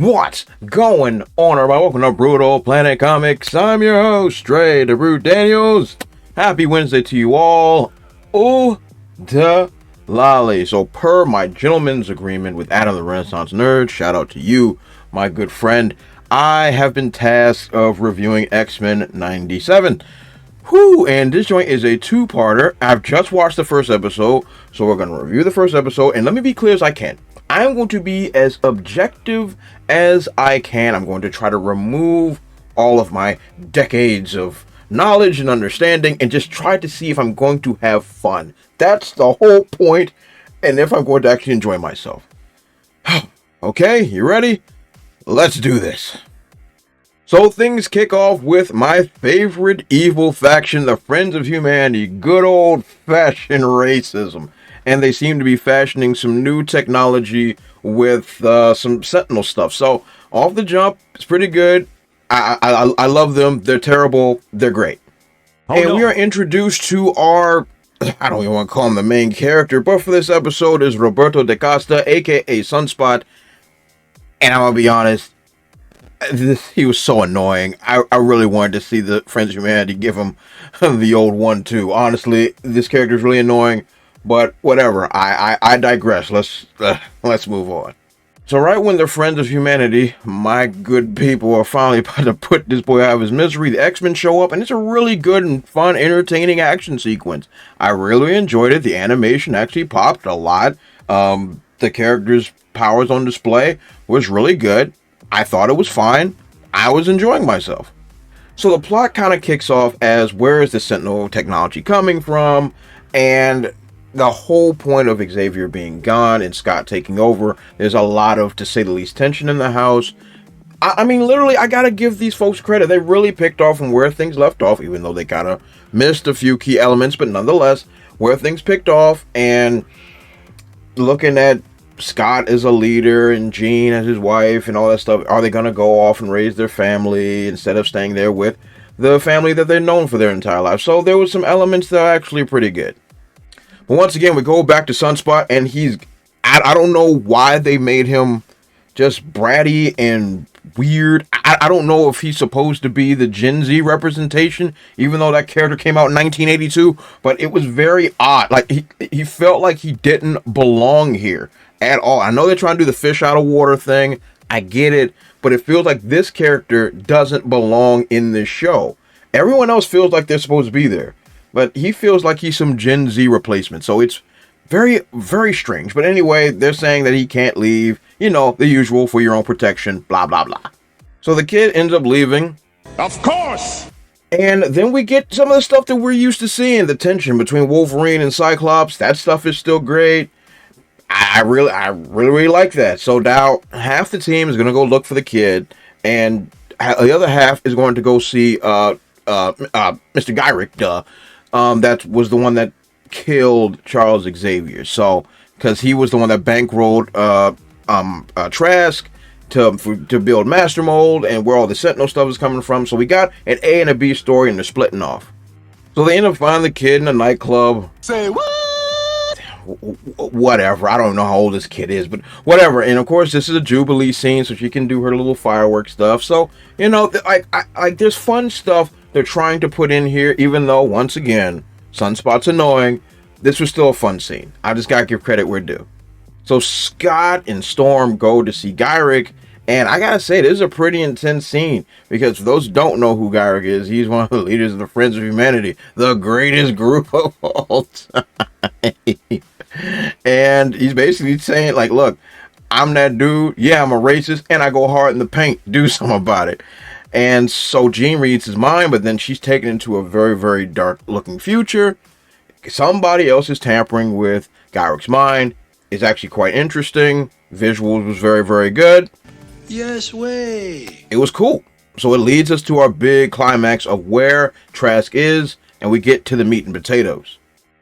What's going on, everybody? Welcome to Brutal Planet Comics. I'm your host, Stray the Brute Daniels. Happy Wednesday to you all. Oh, da lolly. So, per my gentleman's agreement with Adam the Renaissance Nerd, shout out to you, my good friend, I have been tasked of reviewing X-Men 97. Whew, and this joint is a two-parter. I've just watched the first episode, so we're going to review the first episode, and let me be clear as I can. I'm going to be as objective as I can. I'm going to try to remove all of my decades of knowledge and understanding and just try to see if I'm going to have fun. That's the whole point, and if I'm going to actually enjoy myself. Okay, you ready? Let's do this. So things kick off with my favorite evil faction, the Friends of Humanity, good old-fashioned racism. And they seem to be fashioning some new technology with some Sentinel stuff. So off the jump, it's pretty good. I love them. They're terrible. They're great. We are introduced to our, I don't even want to call him the main character, but for this episode is Roberto da Costa, aka Sunspot. And I'm gonna be honest, he was so annoying. I really wanted to see the Friends of Humanity give him the old 1-2. Honestly, this character is really annoying. But whatever, I digress. Let's move on. So right when the Friends of Humanity, my good people, are finally about to put this boy out of his misery, the X-Men show up, and it's a really good and fun, entertaining action sequence. I really enjoyed it. The animation actually popped a lot. The characters' powers on display was really good. I thought it was fine. I was enjoying myself. So the plot kind of kicks off as where is the Sentinel technology coming from, and the whole point of Xavier being gone and Scott taking over, there's a lot of, to say the least, tension in the house. I mean, literally, I gotta give these folks credit. They really picked off from where things left off, even though they kind of missed a few key elements, but nonetheless, where things picked off, and looking at Scott as a leader and Jean as his wife and all that stuff. Are they gonna go off and raise their family instead of staying there with the family that they're known for their entire life? So there was some elements that are actually pretty good. But once again, we go back to Sunspot, and I don't know why they made him just bratty and weird. I don't know if he's supposed to be the Gen Z representation, even though that character came out in 1982, but it was very odd. Like, he felt like he didn't belong here at all. I know they're trying to do the fish out of water thing. I get it, but it feels like this character doesn't belong in this show. Everyone else feels like they're supposed to be there, but he feels like he's some Gen Z replacement. So it's very, very strange. But anyway, they're saying that he can't leave. You know, the usual for your own protection, blah, blah, blah. So the kid ends up leaving. Of course! And then we get some of the stuff that we're used to seeing. The tension between Wolverine and Cyclops. That stuff is still great. I really like that. So now half the team is going to go look for the kid. And the other half is going to go see Mr. Gyrick, that was the one that killed Charles Xavier. So, because he was the one that bankrolled Trask to build Master Mold, and where all the Sentinel stuff is coming from. So we got an A and a B story, and they're splitting off. So they end up finding the kid in a nightclub. Say what? Whatever. I don't know how old this kid is, but whatever. And of course, this is a Jubilee scene, so she can do her little fireworks stuff. So, you know, like there's fun stuff they're trying to put in here, even though, once again, Sunspot's annoying. This was still a fun scene. I just gotta give credit where due. So Scott and Storm go to see Gyrick, and I gotta say, this is a pretty intense scene, because for those who don't know who Gyrick is, he's one of the leaders of the Friends of Humanity, the greatest group of all time. And he's basically saying, like, look, I'm that dude, yeah, I'm a racist, and I go hard in the paint, do something about it. And so Jean reads his mind, but then she's taken into a very, very dark looking future. Somebody else is tampering with Gyrick's mind. It's actually quite interesting. Visuals was very, very good. Yes way. It was cool. So it leads us to our big climax of where Trask is, and we get to the meat and potatoes.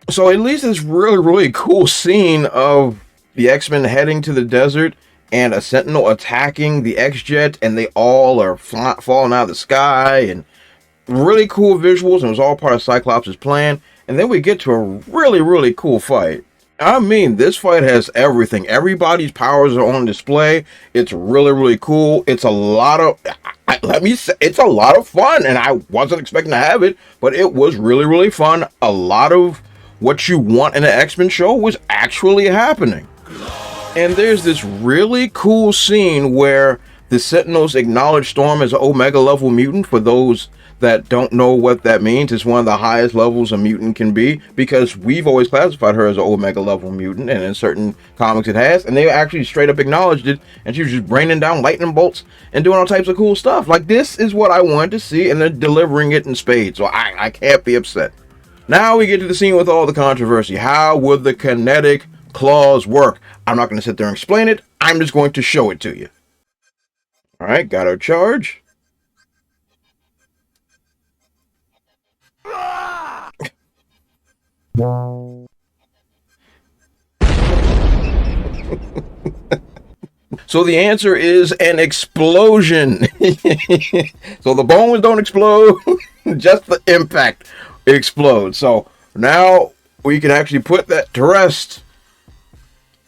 So it leads this really, really cool scene of the X-Men heading to the desert and a Sentinel attacking the X-Jet, and they all are falling out of the sky, and really cool visuals, and it was all part of Cyclops' plan. And then we get to a really, really cool fight. I mean, this fight has everything. Everybody's powers are on display. It's really, really cool. It's a lot of, let me say, it's a lot of fun. And I wasn't expecting to have it, but it was really, really fun. A lot of what you want in an X-Men show was actually happening. And there's this really cool scene where the Sentinels acknowledge Storm as an Omega level mutant. For those that don't know what that means, it's one of the highest levels a mutant can be, because we've always classified her as an Omega level mutant, and in certain comics it has, and they actually straight up acknowledged it, and she was just raining down lightning bolts and doing all types of cool stuff. Like, this is what I wanted to see, and they're delivering it in spades, so I can't be upset. Now we get to the scene with all the controversy. How would the kinetic claws work? I'm not going to sit there and explain it. I'm just going to show it to you. All right, got our charge. So the answer is an explosion. So the bones don't explode, just the impact explodes. So now we can actually put that to rest.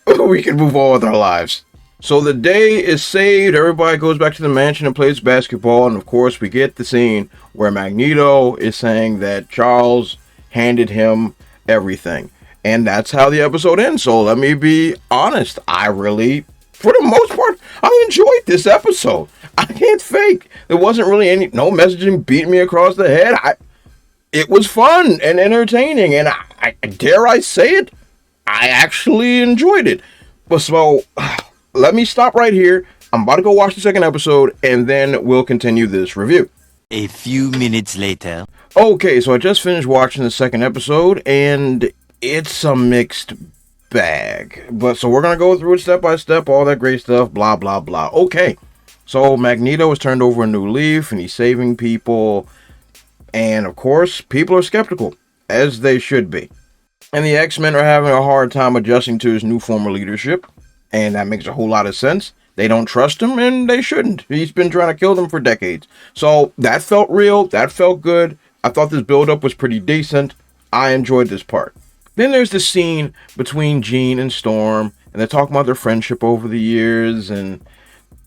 We can move on with our lives. So the day is saved. Everybody goes back to the mansion and plays basketball. And of course, we get the scene where Magneto is saying that Charles handed him everything. And that's how the episode ends. So let me be honest. I really, for the most part, I enjoyed this episode. I can't fake. There wasn't really no messaging beating me across the head. It was fun and entertaining. And I dare I say it, I actually enjoyed it. But so let me stop right here. I'm about to go watch the second episode, and then we'll continue this review. A few minutes later. Okay, so I just finished watching the second episode, and it's a mixed bag. But so we're going to go through it step by step, all that great stuff, blah, blah, blah. Okay, so Magneto has turned over a new leaf, and he's saving people. And, of course, people are skeptical, as they should be. And the X-Men are having a hard time adjusting to his new form of leadership. And that makes a whole lot of sense. They don't trust him, and they shouldn't. He's been trying to kill them for decades. So that felt real. That felt good. I thought this build-up was pretty decent. I enjoyed this part. Then there's the scene between Jean and Storm, and they're talking about their friendship over the years, and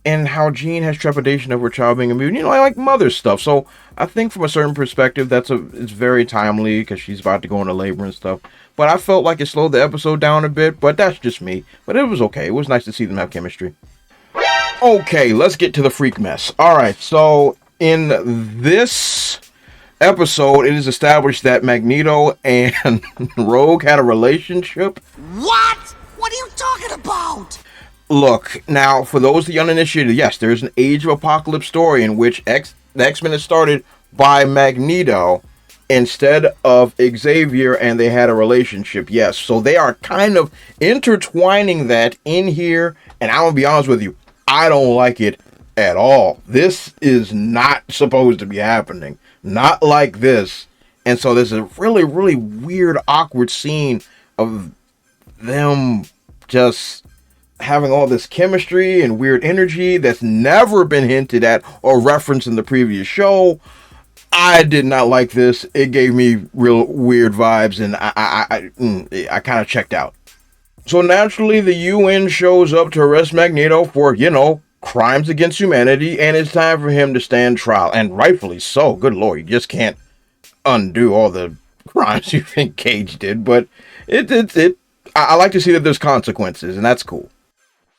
how Jean has trepidation of her child being a mutant. You know, I like mother stuff. So I think from a certain perspective, it's very timely, because she's about to go into labor and stuff. But I felt like it slowed the episode down a bit, but that's just me. But it was okay. It was nice to see them have chemistry. Okay, let's get to the freak mess. Alright, so in this episode, it is established that Magneto and Rogue had a relationship. What? What are you talking about? Look, now, for those of the uninitiated, yes, there is an Age of Apocalypse story in which the X-Men is started by Magneto instead of Xavier, and they had a relationship. Yes, so they are kind of intertwining that in here, and I'm gonna be honest with you, I don't like it at all. This is not supposed to be happening. Not like this. And so there's a really, really weird, awkward scene of them just having all this chemistry and weird energy that's never been hinted at or referenced in the previous show. I did not like this. It gave me real weird vibes, and I kind of checked out. So naturally, the UN shows up to arrest Magneto for, crimes against humanity, and it's time for him to stand trial, and rightfully so. Good Lord, you just can't undo all the crimes you think Cage did, but I like to see that there's consequences, and that's cool.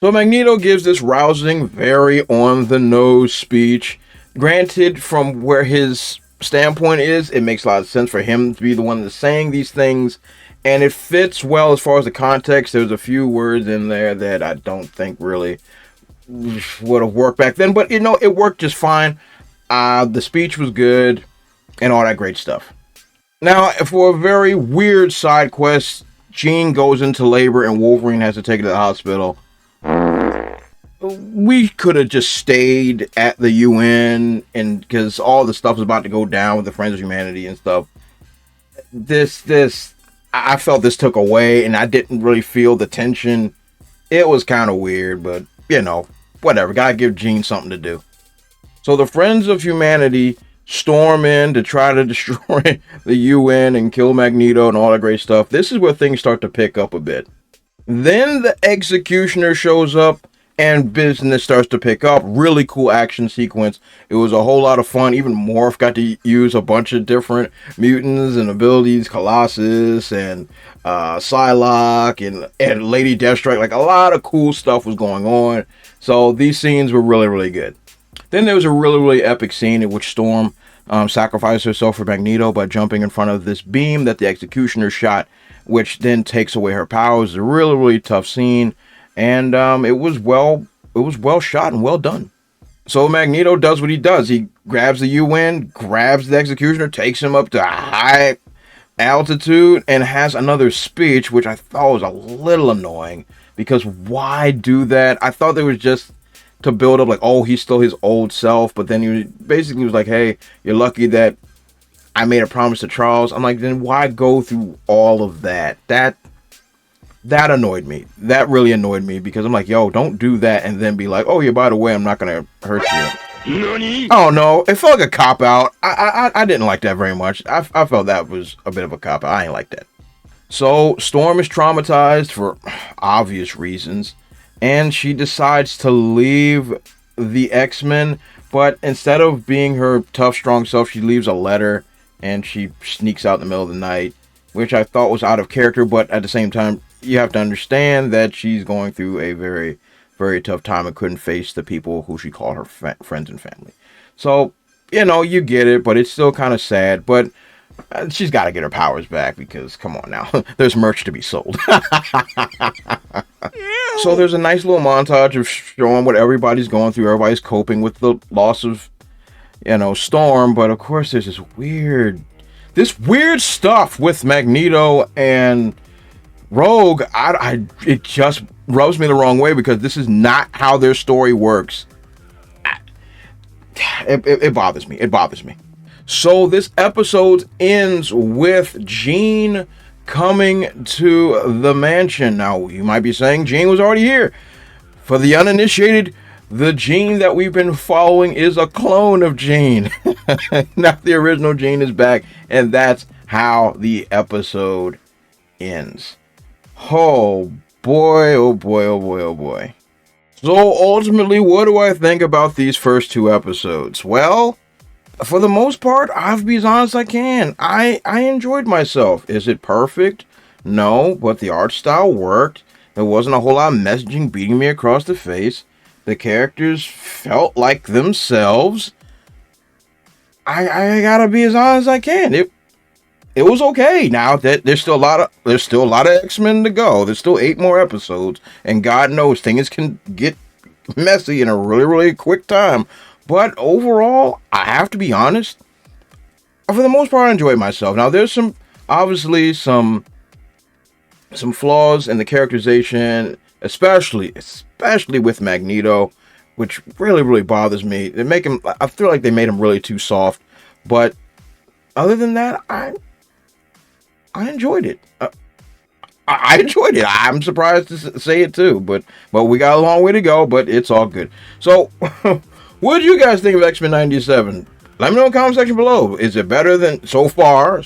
So Magneto gives this rousing, very on-the-nose speech. Granted, from where his standpoint is, it makes a lot of sense for him to be the one that's saying these things, and it fits well as far as the context. There's a few words in there that I don't think really would have worked back then, but it worked just fine. The speech was good and all that great stuff. Now, for a very weird side quest, Jean goes into labor and Wolverine has to take her to the hospital. We could have just stayed at the UN, and because all the stuff is about to go down with the Friends of Humanity and stuff. I felt this took away, and I didn't really feel the tension. It was kind of weird, but whatever. Gotta give Jean something to do. So the Friends of Humanity storm in to try to destroy the UN and kill Magneto and all that great stuff. This is where things start to pick up a bit. Then the Executioner shows up and business starts to pick up. Really cool action sequence. It was a whole lot of fun. Even Morph got to use a bunch of different mutants and abilities. Colossus and Psylocke and Lady Deathstrike. Like, a lot of cool stuff was going on. So these scenes were really, really good. Then there was a really, really epic scene in which Storm sacrificed herself for Magneto by jumping in front of this beam that the Executioner shot, which then takes away her powers. It's a really, really tough scene. And it was well shot and well done. So Magneto does what he does. He grabs the UN, grabs the Executioner, takes him up to high altitude, and has another speech, which I thought was a little annoying. Because why do that? I thought it was just to build up, like, oh, he's still his old self. But then he basically was like, hey, you're lucky that I made a promise to Charles. I'm like, then why go through all of that? That annoyed me. That really annoyed me because I'm like, yo, don't do that and then be like, oh yeah, by the way, I'm not gonna hurt you. Nani? Oh no, it felt like a cop out. I didn't like that very much. I felt that was a bit of a cop out. I ain't like that. So Storm is traumatized for obvious reasons, and she decides to leave the X-Men. But instead of being her tough, strong self, she leaves a letter and she sneaks out in the middle of the night, which I thought was out of character, but at the same time, you have to understand that she's going through a very, very tough time and couldn't face the people who she called her friends and family. So, you get it, but it's still kind of sad. But she's got to get her powers back because, come on now, there's merch to be sold. So there's a nice little montage of showing what everybody's going through. Everybody's coping with the loss of, Storm. But of course, there's this weird stuff with Magneto and Rogue. It just rubs me the wrong way because this is not how their story works. It bothers me. It bothers me. So this episode ends with Jean coming to the mansion. Now, you might be saying Jean was already here. For the uninitiated, the Jean that we've been following is a clone of Jean. Not the original Jean is back. And that's how the episode ends. Oh boy, oh boy, oh boy, oh boy. So ultimately, what do I think about these first two episodes? Well, for the most part, I'll be as honest as I can. I enjoyed myself. Is it perfect? No, but the art style worked. There wasn't a whole lot of messaging beating me across the face. The characters felt like themselves. I gotta be as honest as I can. It was okay. Now that there's still a lot of X-Men to go. There's still 8 more episodes, and God knows things can get messy in a really, really quick time. But overall, I have to be honest. For the most part, I enjoyed myself. Now there's obviously some flaws in the characterization, especially with Magneto, which really, really bothers me. I feel like they made him really too soft. But other than that, I enjoyed it. I enjoyed it. I'm surprised to say it too, but we got a long way to go, but it's all good. So, what do you guys think of X-Men 97? Let me know in the comment section below. Is it better than, so far,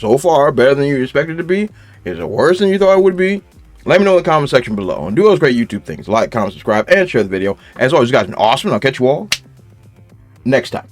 better than you expected it to be? Is it worse than you thought it would be? Let me know in the comment section below. And do those great YouTube things. Like, comment, subscribe, and share the video. As always, you guys have been awesome. I'll catch you all next time.